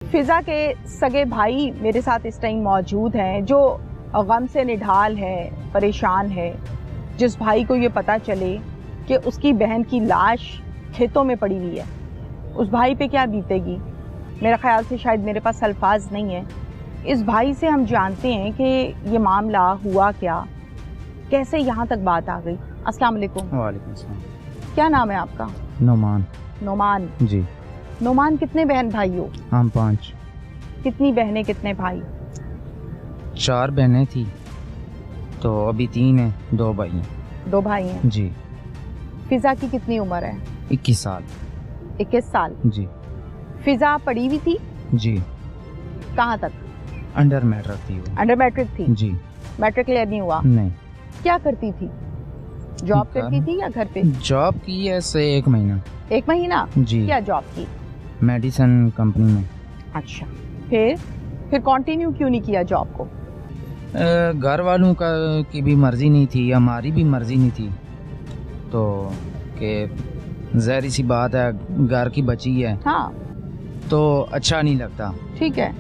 फिजा के सगे भाई मेरे साथ इस टाइम मौजूद हैं जो गम से निढाल है, परेशान है। जिस भाई को ये पता चले कि उसकी बहन की लाश खेतों में पड़ी हुई है, उस भाई पे क्या बीतेगी। मेरा ख्याल से शायद मेरे पास अल्फाज नहीं है। इस भाई से हम जानते हैं कि ये मामला हुआ क्या, कैसे यहाँ तक बात आ गई। अस्सलाम वालेकुम। वालेकुम अस्सलाम। क्या नाम है आपका? नोमान। नोमान जी। नोमान, कितने बहन भाई हो? हम 5। कितनी बहनें कितने भाई? 4 बहनें थी तो अभी 3 हैं, 2 भाई हैं। 2 भाई हैं। जी। फिजा की कितनी उम्र है? 21 साल। 21 साल। जी। फिजा पढ़ी हुई थी? जी। कहाँ तक? अंडर मैट्रिक थी वो। अंडर मैट्रिक थी? जी। मैट्रिक क्लियर नहीं हुआ? नहीं। क्या करती थी? जॉब करती थी या घर पे? जॉब की है से 1 महीना। 1 महीना? जी। क्या जॉब की? मेडिसिन कंपनी में। अच्छा, फिर कंटिन्यू क्यों नहीं किया जॉब को? घर वालों का की भी मर्जी नहीं थी, हमारी भी मर्जी नहीं थी। तो कि ज़ाहिर सी बात है, घर की बच्ची है। हाँ, तो अच्छा नहीं लगता। ठीक है।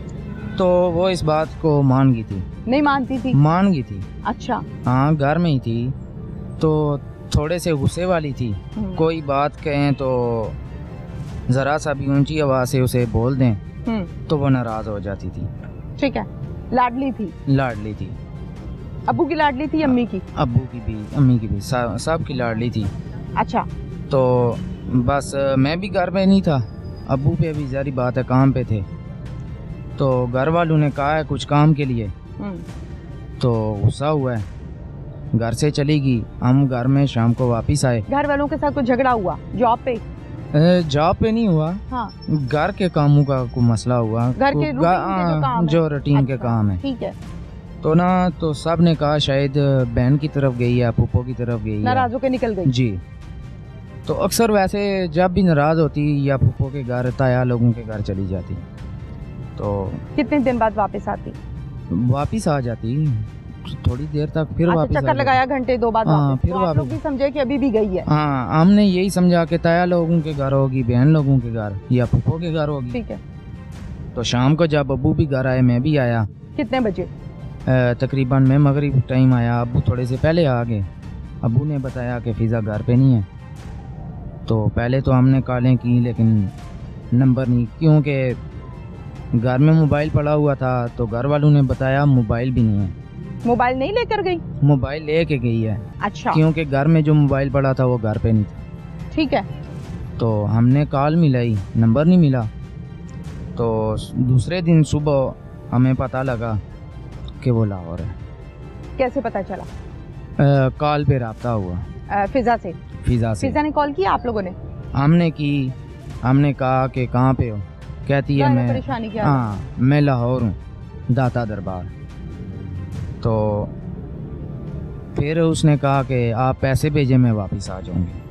तो वो इस बात को मान गई थी। नहीं मानती थी? मान गई थी। अच्छा। हाँ, घर में ही थी तो थोड़े से गुस्से वाली थी। कोई बात कहें तो ज़रा सा भी ऊंची आवाज़ से उसे बोल दें तो वो नाराज़ हो जाती थी। ठीक है। लाडली थी? लाडली थी। अब्बू की लाडली थी, अम्मी की? अब्बू की भी, अम्मी की भी, सब की लाडली थी। अच्छा। तो बस मैं भी घर में नहीं था, अब्बू पे भी ज़ाहिर बात है काम पे थे। तो घर वालों ने कहा है कुछ काम के लिए, तो गुस्सा हुआ है, घर से चली गई। हम घर में शाम को वापस आए। घर वालों के साथ कुछ झगड़ा हुआ? जॉब पे? जॉब पे नहीं हुआ। हाँ। घर के कामों का कोई मसला हुआ। घर के रूटीन के जो काम है। जो रूटीन के अच्छा, काम है। ठीक है। तो ना, तो सब ने कहा शायद बहन की तरफ गई है, पुप्पो की तरफ गई है। नाराज होकर निकल गई? जी। तो अक्सर वैसे जब भी नाराज होती या पुप्पो के घर, ताया लोगों के घर चली जाती। तो कितने दिन बाद वापस आती? वापिस आ जाती थोड़ी देर तक, फिर वापस चक्कर लगाया घंटे 2 बाद हाँ, वापस। फिर तो आप वापस। लोग भी समझे कि अभी भी गई है? हाँ, हमने यही समझा कि ताया लोगों के घर होगी, बहन लोगों के घर या पुप्पो के घर होगी। ठीक है। तो शाम को जब अब्बू भी घर आए, मैं भी आया। कितने बजे? तकरीबन मैं मगरिब टाइम आया, अब्बू थोड़े से पहले आ गए। अब्बू ने बताया कि फ़िज़ा घर पे नहीं है। तो पहले तो हमने कॉलें की लेकिन नंबर नहीं, क्योंकि घर में मोबाइल पड़ा हुआ था। तो घर वालों ने बताया मोबाइल भी नहीं है। मोबाइल नहीं लेकर गई? मोबाइल लेके गई है। अच्छा। क्योंकि घर में जो मोबाइल पड़ा था वो घर पे नहीं था। ठीक है। तो हमने कॉल मिलाई, नंबर नहीं मिला। तो दूसरे दिन सुबह हमें पता लगा कि वो लाहौर है। कैसे पता चला? कॉल पे रब्ता हुआ फिजा से? फिजा से। फिजा ने कॉल किया आप लोगों ने? हमने की। हमने कहा कि कहाँ पे हो? कहती है मैं, परेशानी क्या? हाँ, मैं लाहौर हूँ, दाता दरबार। तो फिर उसने कहा कि आप पैसे भेजे, मैं वापस आ जाऊंगी।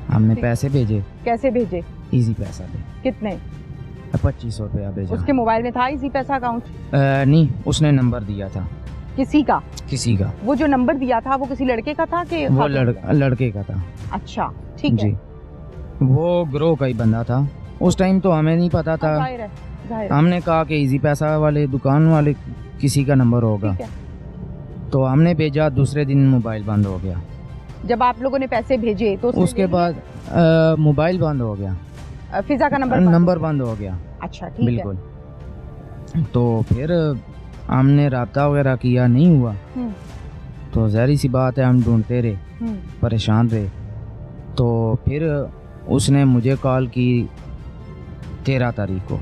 हमने पैसे भेजे। कैसे भेजे? इजी पैसा पे। कितने? 2500 रुपया भेजा। उसके मोबाइल में था इजी पैसा अकाउंट? नहीं, उसने नंबर दिया था। किसी का? किसी का। वो जो नंबर दिया था वो किसी लड़के का था कि वो लड़के का था। अच्छा, ठीक है। जी। वो ग्रोह का ही बंदा था। उस टाइम तो हमें नहीं पता था। जाहिर है। हमने कहा कि इजी पैसा वाले दुकान वाले किसी का नंबर होगा। ठीक है। तो हमने भेजा, दूसरे दिन मोबाइल बंद हो गया। जब आप लोगों ने पैसे भेजे तो उसके बाद मोबाइल बंद हो गया, फिजा का नंबर बंद हो गया। अच्छा, ठीक है। बिल्कुल। तो फिर हमने राब्ता वगैरह किया, नहीं हुआ। तो ज़ाहिर सी बात है, हम ढूंढते रहे, परेशान रहे। तो फिर उसने मुझे कॉल की 13 तारीख को।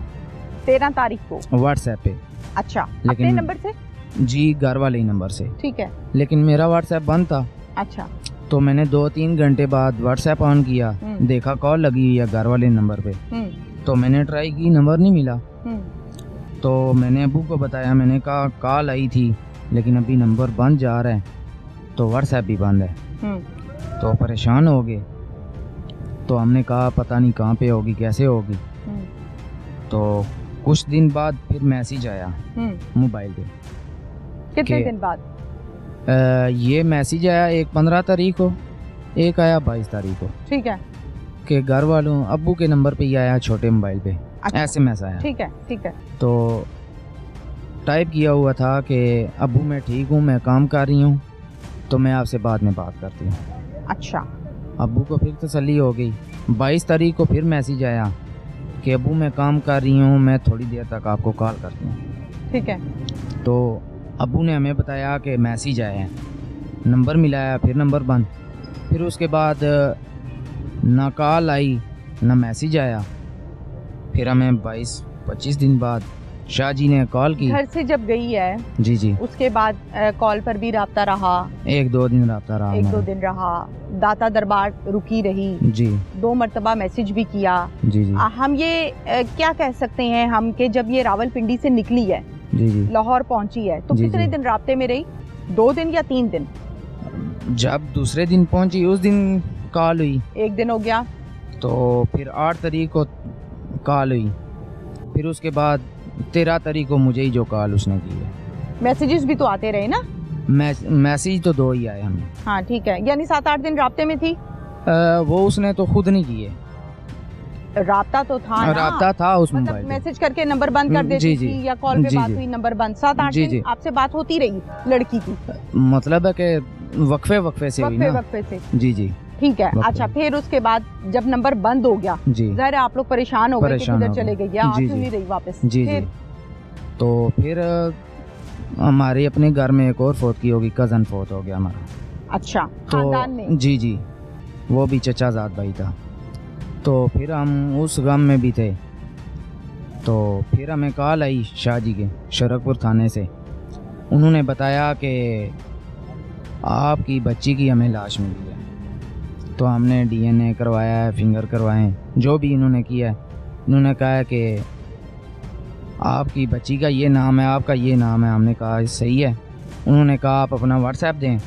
13 तारीख को व्हाट्सएप पे। अच्छा, लेकिन अपने नंबर से? जी, घर वाले ही नंबर से। ठीक है। लेकिन मेरा व्हाट्सएप बंद था। अच्छा। तो मैंने 2-3 घंटे बाद व्हाट्सएप ऑन किया, देखा कॉल लगी है घर वाले नंबर पे। तो मैंने ट्राई की, नंबर नहीं मिला। तो मैंने अब्बू को बताया, मैंने कहा कॉल आई थी लेकिन अभी नंबर बंद जा रहा है, तो व्हाट्सएप भी बंद है। तो परेशान हो गए। तो हमने कहा पता नहीं कहाँ पे होगी, कैसे होगी। तो कुछ दिन बाद फिर मैसेज आया मोबाइल पे। कितने दिन बाद? ये मैसेज आया, एक 15 तारीख को, एक आया 22 तारीख को। ठीक है। कि घर वालों अब्बू के नंबर पे ही आया, छोटे मोबाइल पे। अच्छा। SMS आया। ठीक है, ठीक है। तो टाइप किया हुआ था कि अब्बू मैं ठीक हूँ, मैं काम कर रही हूँ, तो मैं आपसे बाद में बात करती हूँ। अच्छा। अब्बू को फिर तसल्ली हो गई। 22 तारीख को फिर मैसेज आया कि अब्बू मैं काम कर रही हूँ, मैं थोड़ी देर तक आपको कॉल करती हूँ। ठीक है। तो अब्बू ने हमें बताया कि मैसेज आया है, नंबर मिलाया, फिर नंबर बंद। फिर उसके बाद ना कॉल आई ना मैसेज आया। फिर हमें 22-25 दिन बाद शाह जी ने कॉल की। घर से जब गई है जी जी, उसके बाद कॉल पर भी राब्ता रहा, 1-2 दिन रहा रहा 1-2 दिन रहा, दाता दरबार रुकी रही जी 2 मरतबा मैसेज भी किया। जी जी हम ये क्या कह सकते हैं हम कि जब ये रावलपिंडी से निकली है, जी जी, लाहौर पहुंची है, तो जी, कितने जी। दिन राब्ते में रही? 2 दिन या 3 दिन? जब दूसरे दिन पहुंची उस दिन कॉल हुई, 1 दिन हो गया। तो फिर 8 तारीख को कॉल हुई। फिर उसके बाद 13 तारीख को मुझे ही जो कॉल उसने की है। मैसेजेस भी तो आते रहे ना? मैसेज तो 2 ही आए हमें। हाँ ठीक है, यानी 7-8 दिन राब्ते में थी। वो उसने तो खुद नहीं किए, राब्ता तो था ना? राब्ता था उस मतलब मोबाइल पे। मैसेज करके नंबर बंद कर देती जी, जी। थी या कॉल पे जी, बात जी। हुई नंबर बंद। 7-8 जी, दिन जी। आपसे बात होती रही लड़की की? मतलब है कि वक्फे से हुई ना। वक्फे से। जी जी, ठीक है। वक्फे। अच्छा, फिर उसके बाद जब नंबर बंद हो गया, जी जाहिर है आप लोग परेशान हो गए कि परेशान किधर हो चले गए। गई, आ जी, क्यों जी। नहीं रही वापस? जी फिर जी, तो फिर हमारे अपने घर में एक और फौत की होगी, कज़न फौत हो गया हमारा। अच्छा, तो खानदान में? जी जी, वो भी चचाजाद भाई था। तो फिर हम उस गम में भी थे। तो फिर हमें कॉल आई शाह जी के शरकपुर थाने से। उन्होंने बताया कि आपकी बच्ची की हमें लाश मिली है। तो हमने DNA करवाया है, फिंगर करवाए, जो भी इन्होंने किया है। इन्होंने कहा है कि आपकी बच्ची का ये नाम है, आपका ये नाम है। हमने कहा सही है। उन्होंने कहा आप अपना WhatsApp दें,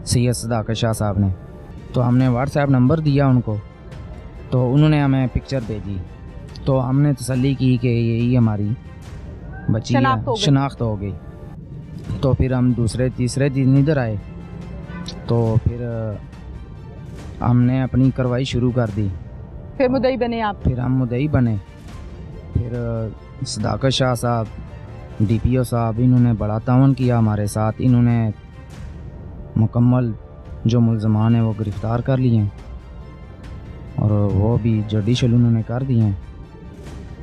सैयद सदाकत शाह साहब ने। तो हमने WhatsApp नंबर दिया उनको, तो उन्होंने हमें पिक्चर भेजी। तो हमने तसल्ली की कि यही हमारी बच्ची है, शनाख्त हो गई। तो फिर हम दूसरे तीसरे दिन इधर आए, तो फिर हमने अपनी कार्रवाई शुरू कर दी। फिर मुद्दई बने आप? फिर हम मुद्दई बने। फिर सदाकत शाह साहब, DPO साहब, इन्होंने बड़ा तावन किया हमारे साथ। इन्होंने मुकम्मल जो मुल्ज़मान हैं वो गिरफ़्तार कर लिए हैं, और वो भी जुडिशल उन्होंने कर दिए हैं।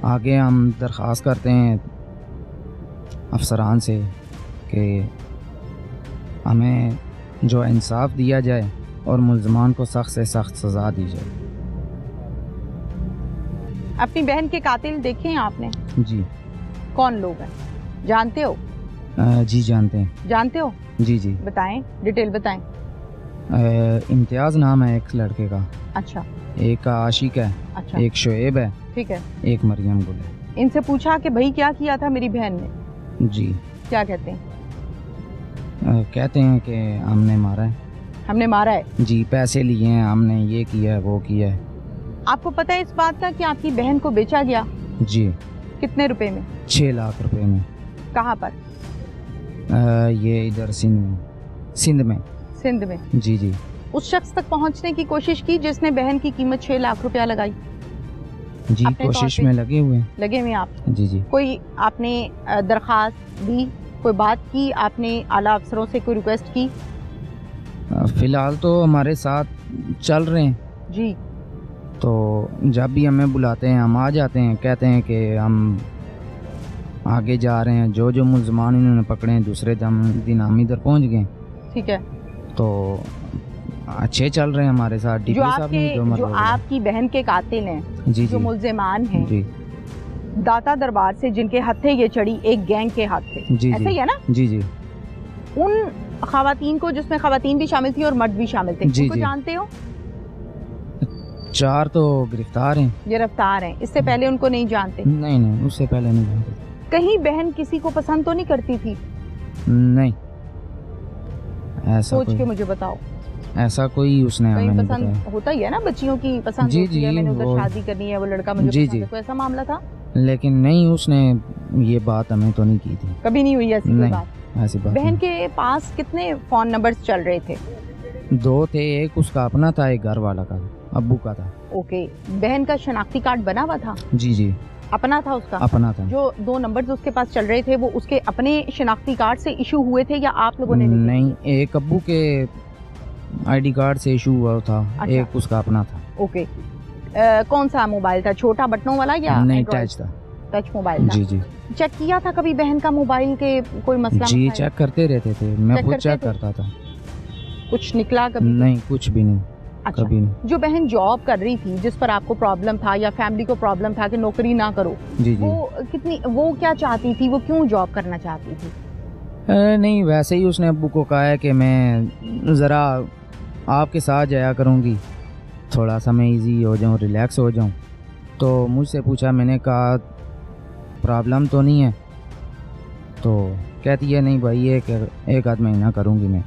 आगे हम दरख्वास्त करते हैं अफसरान से कि हमें जो इंसाफ दिया जाए और मुल्ज़मान को सख्त से सख्त सज़ा दी जाए। अपनी बहन के कातिल देखे हैं आपने? जी। कौन लोग हैं, जानते हो? जी जानते हैं। जानते हो? जी जी। बताएं, डिटेल बताएं। इम्तियाज़ नाम है एक लड़के का। अच्छा। एक आशिक है। अच्छा। एक शुएब है। ठीक है। एक मरियम गुल है। इनसे पूछा कि भाई क्या किया था मेरी बहन ने? जी। क्या कहते हैं? कहते हैं कि हमने मारा है। हमने मारा है? जी, पैसे लिए हैं हमने, ये किया है वो किया है। आपको पता है इस बात का कि आपकी बहन को बेचा गया? जी। कितने रुपए में? 6 लाख रुपए में। कहाँ पर? ये इधर सिंध में। सिंध में? जी जी। उस शख्स तक पहुंचने की कोशिश की जिसने बहन की कीमत 6 लाख रुपया लगाई? जी, कोशिश में लगे हुए हैं आप? जी जी। कोई आपने दरखास्त दी, कोई बात की आपने आला अफसरों से, कोई रिक्वेस्ट की? फिलहाल तो हमारे साथ चल रहे हैं जी। तो जब भी हमें बुलाते हैं हम आ जाते हैं, कहते हैं कि हम आगे जा रहे हैं। जो जो मुल्ज़मान इन्होंने पकड़े हैं दूसरे दिन हम इधर पहुंच गए। ठीक है। तो अच्छे चल रहे हैं हमारे साथ। जो आपकी बहन के कातिल हैं, जी, जो मुल्ज़मान हैं, जी, दाता दरबार से जिनके हत्थे ये चढ़ी, एक गैंग के हाथ थे, ऐसे ही है ना? जी जी। उन खवातीन को, जिसमें खवातीन भी शामिल थी और मर्द भी शामिल थे, उनको जानते हो? 4 तो गिरफ्तार हैं। इससे पहले उनको नहीं जानते? नहीं, उससे पहले नहीं जानते। कहीं बहन किसी को पसंद तो नहीं करती थी? नहीं, ऐसा सोच के मुझे बताओ। ऐसा कोई उसने हमें नहीं बताया। पसंद होता ही है ना, बच्चियों की पसंद होती है, मैंने उधर शादी करनी है, वो लड़का मुझे पसंद है, कोई ऐसा मामला था? लेकिन नहीं, उसने ये बात हमें तो नहीं की थी। कभी नहीं हुई ऐसी कोई बात? ऐसी बात। बहन के पास कितने फोन नंबर्स चल रहे थे? 2 थे, एक उसका अपना था, एक घर वाला का, अब्बू का था। ओके। बहन का शनाख्ती कार्ड बना हुआ था? जी जी। अपना था उसका? अपना था। जो 2 नंबर्स उसके पास चल रहे थे वो उसके अपने शिनाख्ती कार्ड से इशू हुए थे या आप लोगों ने? नहीं, एक अब्बू के आईडी कार्ड से इशू हुआ था। अच्छा। एक उसका अपना था। ओके। कौन सा मोबाइल था, छोटा बटनों वाला या नहीं, टच था। टच मोबाइल था? जी जी। चेक किया था कभी बहन का मोबाइल के कोई मसला? जी चेक करते रहते थे, मैं खुद चेक करते करता था। कुछ निकला कभी? नहीं, कुछ भी नहीं। अच्छा। कभी नहीं। जो बहन जॉब कर रही थी जिस पर आपको प्रॉब्लम था या फैमिली को प्रॉब्लम था कि नौकरी ना करो, जी जी। वो क्या चाहती थी, वो क्यों जॉब करना चाहती थी? नहीं, वैसे ही उसने अब्बू को कहा है कि मैं ज़रा आपके साथ जाया करूँगी, थोड़ा सा मैं इजी हो जाऊँ, रिलैक्स हो जाऊँ। तो मुझसे पूछा, मैंने कहा प्रॉब्लम तो नहीं है? तो कहती है नहीं भाई, एक आध महीना करूँगी मैं।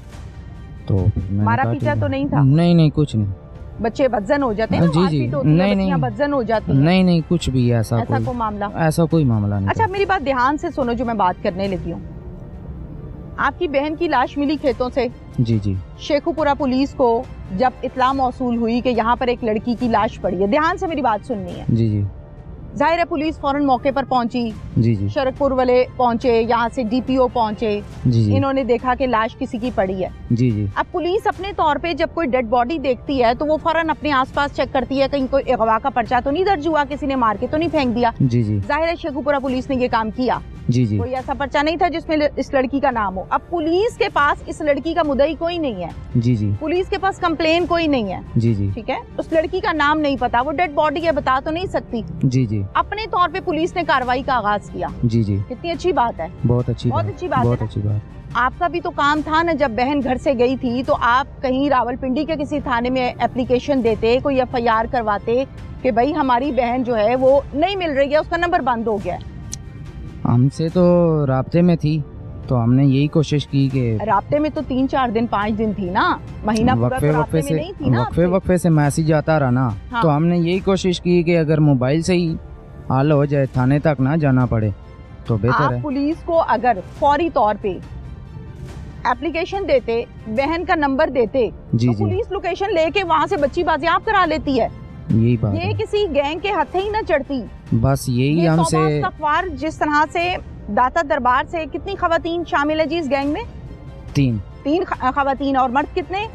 तो मारा पीटा तो नहीं था? नहीं नहीं, कुछ नहीं। बच्चे बदजन हो जाते हैं? जी जी। नहीं, बदजन हो जाती हैं? नहीं नहीं, कुछ भी ऐसा कोई मामला? ऐसा कोई मामला नहीं। अच्छा, मेरी बात ध्यान से सुनो जो मैं बात करने लगी हूँ। आपकी बहन की लाश मिली खेतों से। जी जी। शेखुपुरा पुलिस को जब इत्ला मौसूल हुई कि यहाँ पर एक लड़की की लाश पड़ी है, ध्यान से मेरी बात सुननी है। जी जी। जाहिर है पुलिस फौरन मौके पर पहुंची। जी जी। शरकपुर वाले पहुंचे, यहाँ से डीपीओ पहुंचे। जी जी। इन्होंने देखा कि लाश किसी की पड़ी है। जी जी। अब पुलिस अपने तौर पे जब कोई डेड बॉडी देखती है तो वो फौरन अपने आसपास चेक करती है कहीं कोई अगवा का पर्चा तो नहीं दर्ज हुआ, किसी ने मार के तो नहीं फेंक दिया। जी जी। जाहिर है शेखुपुरा पुलिस ने ये काम किया। जी जी। कोई ऐसा पर्चा नहीं था जिसमें इस लड़की का नाम हो। अब पुलिस के पास इस लड़की का मुद्दई कोई नहीं है। जी जी। पुलिस के पास कंप्लेन कोई नहीं है। जी जी। ठीक है, उस लड़की का नाम नहीं पता, वो डेड बॉडी है, बता तो नहीं सकती। जी जी। अपने तौर पे पुलिस ने कार्रवाई का आगाज किया। जी जी। कितनी अच्छी बात है। बहुत अच्छी बात है। आपका भी तो काम था ना, जब बहन घर से गई थी तो आप कहीं रावलपिंडी के किसी थाने में एप्लीकेशन देते, कोई एफआईआर करवाते कि भाई हमारी बहन जो है वो नहीं मिल रही है, उसका नंबर बंद हो गया है। हमसे तो राब्ते में थी तो हमने यही कोशिश की कि राब्ते में तो 3-4 दिन 5 दिन थी ना, महीना पूरा तो राब्ते में नहीं थी ना। वक्फे से मैसेज आता रहा ना। हाँ। तो हमने यही कोशिश की कि अगर मोबाइल से ही हल हो जाए, थाने तक ना जाना पड़े तो बेहतर है। पुलिस को अगर फौरी तौर पे एप्लीकेशन देते, बहन का नंबर देते, जी तो जी, पुलिस लोकेशन लेके वहाँ से बच्ची बाजियाब करा लेती है। यही बात ये है। किसी गैंग के हथे ही ना चढ़ती। बस यही हमसे अखबार जिस तरह से दाता दरबार से कितनी खवातीन शामिल है जी इस गैंग में? 3 खवातीन, और मर्द कितने?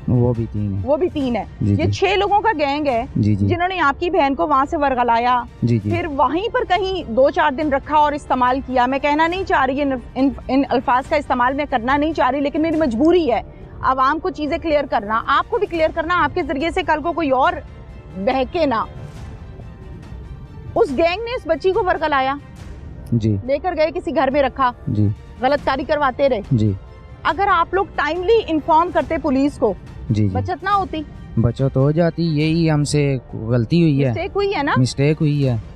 वो भी 3 है। वो भी 3 है। जी ये 6 लोगों का गैंग है। जी जी। जिन्होंने आपकी बहन को वहाँ से वर्गलाया। जी जी। फिर वहीं पर कहीं 2-4 दिन रखा और इस्तेमाल किया। मैं कहना नहीं चाह रही, इन अल्फाज का इस्तेमाल मैं करना नहीं चाह रही, लेकिन मेरी मजबूरी है आवाम को चीजें क्लियर करना, आपको भी क्लियर करना, आपके जरिए से कल को कोई और बहके ना। उस गैंग ने इस बच्ची को वर्गलाया, जी, लेकर गए किसी घर में रखा, जी, गलतकारी करवाते रहे। जी। अगर आप लोग टाइमली इन्फॉर्म करते पुलिस को, जी, बचत ना होती? बचत हो जाती। यही हमसे गलती हुई है, मिस्टेक हुई है ना? मिस्टेक हुई है।